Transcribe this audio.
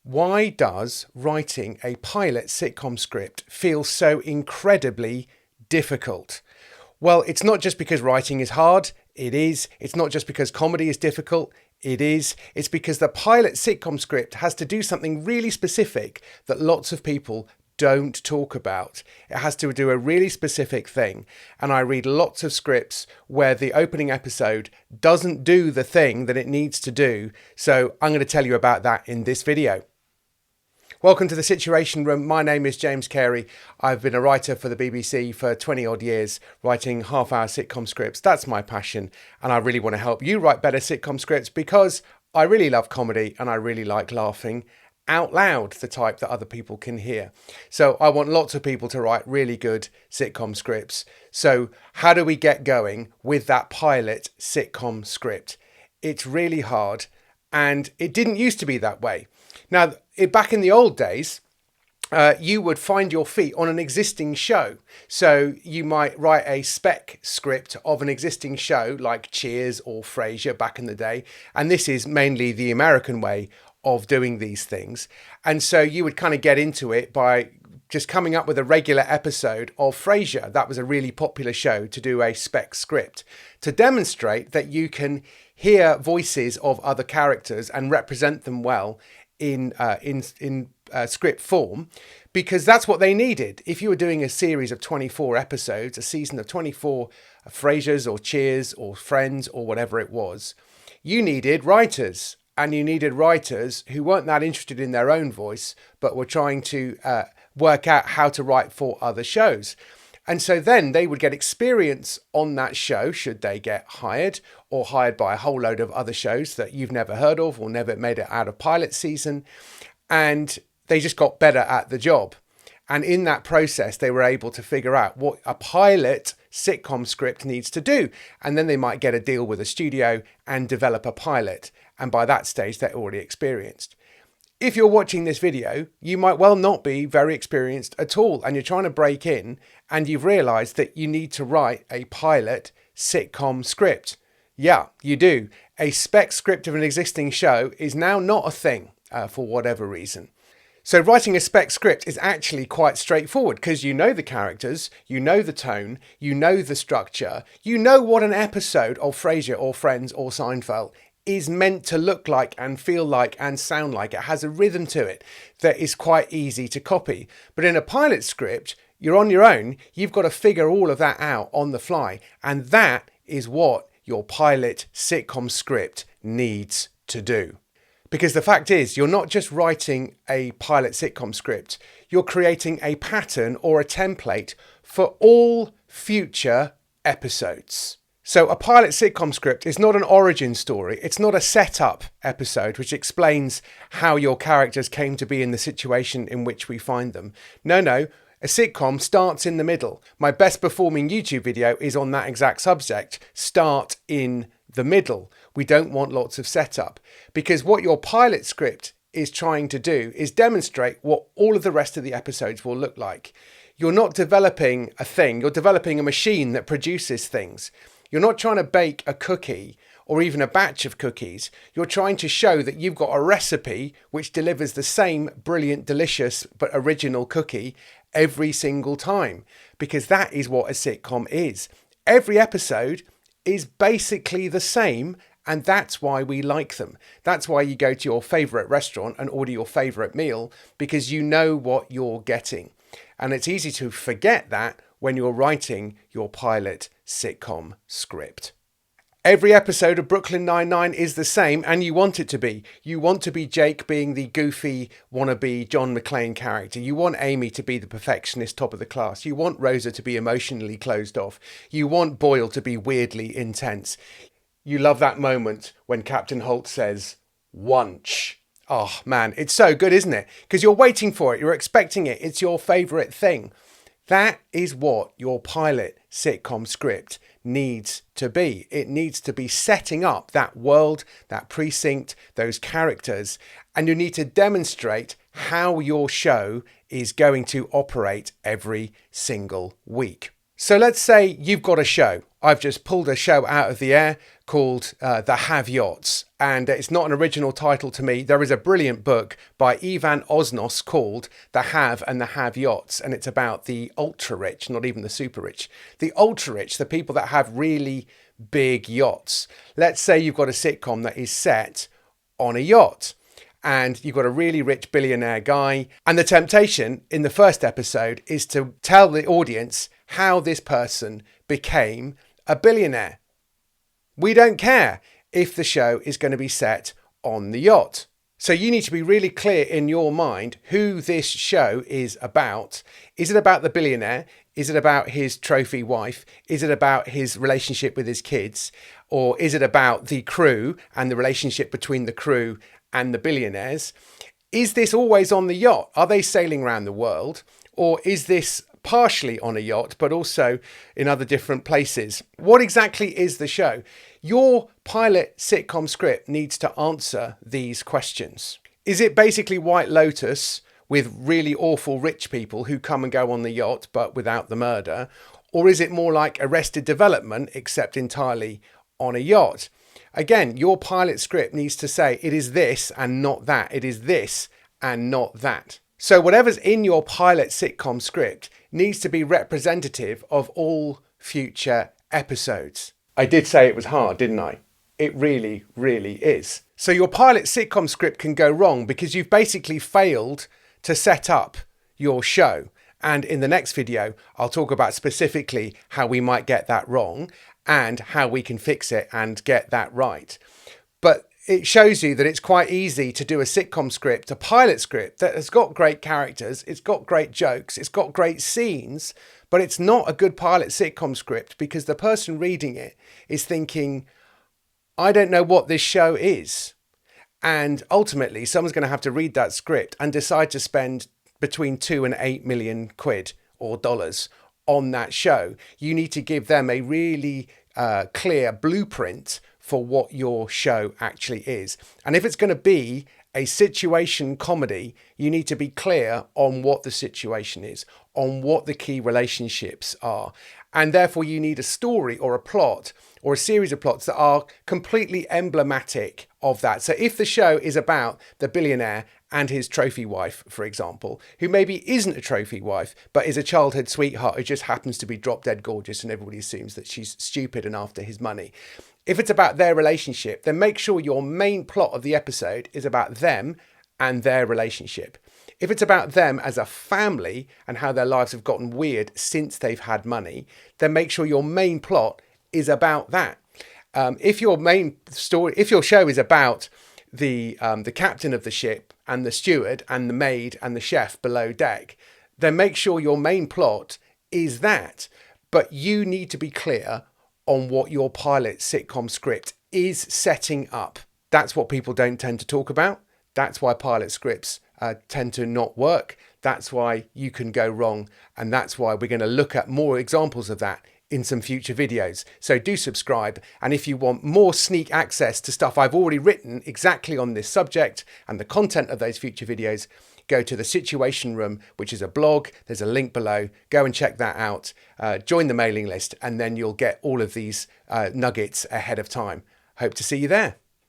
Why does writing a pilot sitcom script feel so incredibly difficult? Well, it's not just because writing is hard. It is. It's not just because comedy is difficult. It is. It's because the pilot sitcom script has to do something really specific that lots of people don't talk about. It has to do a really specific thing. And I read lots of scripts where the opening episode doesn't do the thing that it needs to do. So I'm going to tell you about that in this video. Welcome to the Situation Room. My name is James Carey. I've been a writer for the BBC for 20 odd years, writing half-hour sitcom scripts. That's my passion. And I really want to help you write better sitcom scripts because I really love comedy and I really like laughing out loud, the type that other people can hear. So I want lots of people to write really good sitcom scripts. So how do we get going with that pilot sitcom script? It's really hard and it didn't used to be that way. Now, back in the old days, you would find your feet on an existing show. So you might write a spec script of an existing show like Cheers or Frasier back in the day. And this is mainly the American way of doing these things. And so you would kind of get into it by just coming up with a regular episode of Frasier. That was a really popular show to do a spec script to demonstrate that you can hear voices of other characters and represent them well in script form, because that's what they needed. If you were doing a series of 24 episodes, a season of 24 Frasiers or Cheers or Friends or whatever it was, you needed writers. And you needed writers who weren't that interested in their own voice, but were trying to work out how to write for other shows. And so then they would get experience on that show, should they get hired, or hired by a whole load of other shows that you've never heard of or never made it out of pilot season. And they just got better at the job. And in that process, they were able to figure out what a pilot sitcom script needs to do. And then they might get a deal with a studio and develop a pilot. And by that stage, they're already experienced. If you're watching this video, you might well not be very experienced at all. And you're trying to break in and you've realized that you need to write a pilot sitcom script. Yeah, you do. A spec script of an existing show is now not a thing for whatever reason. So writing a spec script is actually quite straightforward because you know the characters, you know the tone, you know the structure, you know what an episode of Frasier or Friends or Seinfeld is meant to look like and feel like and sound like. It has a rhythm to it that is quite easy to copy. But in a pilot script, you're on your own. You've got to figure all of that out on the fly. And that is what your pilot sitcom script needs to do. Because the fact is, you're not just writing a pilot sitcom script, you're creating a pattern or a template for all future episodes. So a pilot sitcom script is not an origin story. It's not a setup episode which explains how your characters came to be in the situation in which we find them. No. A sitcom starts in the middle. My best performing YouTube video is on that exact subject. Start in the middle. We don't want lots of setup, because what your pilot script is trying to do is demonstrate what all of the rest of the episodes will look like. You're not developing a thing. You're developing a machine that produces things. You're not trying to bake a cookie or even a batch of cookies. You're trying to show that you've got a recipe which delivers the same brilliant, delicious, but original cookie every single time, because that is what a sitcom is. Every episode is basically the same, and that's why we like them. That's why you go to your favourite restaurant and order your favourite meal, because you know what you're getting. And it's easy to forget that when you're writing your pilot sitcom script. Every episode of Brooklyn Nine-Nine is the same, and you want it to be. You want to be Jake being the goofy, wannabe John McClane character. You want Amy to be the perfectionist top of the class. You want Rosa to be emotionally closed off. You want Boyle to be weirdly intense. You love that moment when Captain Holt says, "Wunch." Oh man, it's so good, isn't it? Because you're waiting for it. You're expecting it. It's your favourite thing. That is what your pilot sitcom script needs to be. It needs to be setting up that world, that precinct, those characters, and you need to demonstrate how your show is going to operate every single week. So let's say you've got a show. I've just pulled a show out of the air called The Have Yachts. And it's not an original title to me. There is a brilliant book by Ivan Osnos called The Have and the Have Yachts. And it's about the ultra rich, not even the super rich. The ultra rich, the people that have really big yachts. Let's say you've got a sitcom that is set on a yacht. And you've got a really rich billionaire guy. And the temptation in the first episode is to tell the audience how this person became a billionaire. We don't care if the show is going to be set on the yacht. So you need to be really clear in your mind who this show is about. Is it about the billionaire? Is it about his trophy wife? Is it about his relationship with his kids? Or is it about the crew and the relationship between the crew and the billionaires? Is this always on the yacht? Are they sailing around the world? Or is this partially on a yacht, but also in other different places? What exactly is the show? Your pilot sitcom script needs to answer these questions. Is it basically White Lotus with really awful rich people who come and go on the yacht, but without the murder? Or is it more like Arrested Development, except entirely on a yacht? Again, your pilot script needs to say it is this and not that. It is this and not that. So whatever's in your pilot sitcom script needs to be representative of all future episodes. I did say it was hard, didn't I? It really, really is. So your pilot sitcom script can go wrong because you've basically failed to set up your show. And in the next video, I'll talk about specifically how we might get that wrong and how we can fix it and get that right. But it shows you that it's quite easy to do a sitcom script, a pilot script that has got great characters, it's got great jokes, it's got great scenes, but it's not a good pilot sitcom script because the person reading it is thinking, I don't know what this show is. And ultimately, someone's going to have to read that script and decide to spend between 2 and 8 million quid or dollars on that show. You need to give them a really clear blueprint for what your show actually is. And if it's going to be a situation comedy, you need to be clear on what the situation is, on what the key relationships are. And therefore you need a story or a plot or a series of plots that are completely emblematic of that. So if the show is about the billionaire and his trophy wife, for example, who maybe isn't a trophy wife, but is a childhood sweetheart who just happens to be drop dead gorgeous and everybody assumes that she's stupid and after his money. If it's about their relationship, then make sure your main plot of the episode is about them and their relationship. If it's about them as a family and how their lives have gotten weird since they've had money, then make sure your main plot is about that. If your show is about the captain of the ship and the steward and the maid and the chef below deck, then make sure your main plot is that. But you need to be clear on what your pilot sitcom script is setting up. That's what people don't tend to talk about. That's why pilot scripts tend to not work. That's why you can go wrong. And that's why we're going to look at more examples of that in some future videos. So do subscribe. And if you want more sneak access to stuff I've already written exactly on this subject and the content of those future videos, go to the Situation Room, which is a blog. There's a link below. Go and check that out. Join the mailing list, and then you'll get all of these nuggets ahead of time. Hope to see you there.